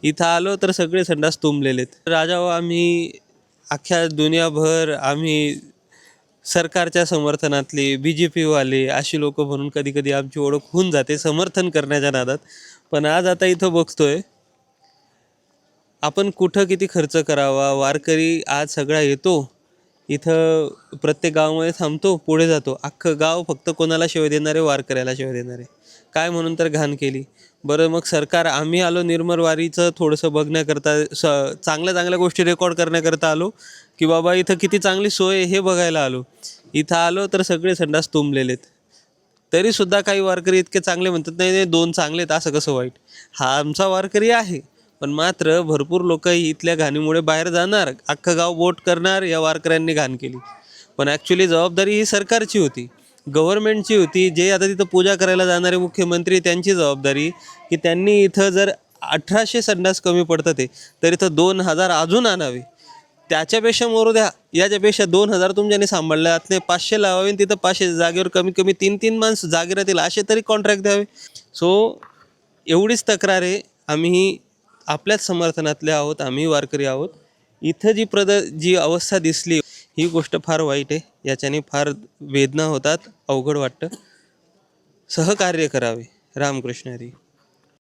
इथं आलो तर सगळे संडास तुंबलेलेत. राजा हो, आम्ही अख्ख्या दुनियाभर आम्ही सरकारच्या समर्थनातले BJP वाले अशी लोक म्हणून कधी कधी आमची ओळख होऊन जाते समर्थन करण्याच्या नादात. पण आज आता इथं बघतोय आपण कुठं किती खर्च करावा. वारकरी आज सगळा येतो इथं, प्रत्येक गावामध्ये थांबतो, पुढे जातो. अख्खं गाव फक्त कोणाला शिवाय देणारे, वारकऱ्याला शिवाय देणारे. काय म्हणून तर घाण केली. बरं मग सरकार, आम्ही आलो निर्मल वारीचं थोडंसं बघण्याकरता, चांगल्या चांगल्या गोष्टी रेकॉर्ड करण्याकरता आलो, की बाबा इथं किती चांगली सोय हे बघायला आलो. इथं आलो तर सगळे संडास तुंबलेलेत. तरीसुद्धा काही वारकरी इतके चांगले म्हणतात, नाही नाही 2 चांगलेत असं कसं वाईट. हा आमचा वारकरी आहे, पण मात्र भरपूर लोक इथल्या घाणीमुळे बाहेर जाणार, अख्खं गाव बोट करणार या वारकऱ्यांनी घाण केली. पण ॲक्च्युली जबाबदारी ही सरकारची होती, गव्हर्नमेंटची होती. जे आता तिथं पूजा करायला जाणारे मुख्यमंत्री, त्यांची जबाबदारी की त्यांनी इथं जर 1800 संडास कमी पडतं ते, तर इथं 2000 अजून आणावे. त्याच्यापेक्षा मोरू द्या, याच्यापेक्षा 2000 तुमच्याने सांभाळले, नाही 500 लावावे, तिथं 500 जागेवर कमीत कमी 3-3 माणसं जागे राहतील असे तरी कॉन्ट्रॅक्ट द्यावे. सो एवढीच तक्रार आहे. आम्ही आपल्याच समर्थनातले आहोत, आम्ही वारकरी आहोत. इथं जी अवस्था दिसली ही गोष्ट फार वाईट आहे. याच्याने फार वेदना होतात, अवघड वाटतं. सहकार्य करावे. रामकृष्ण हरी.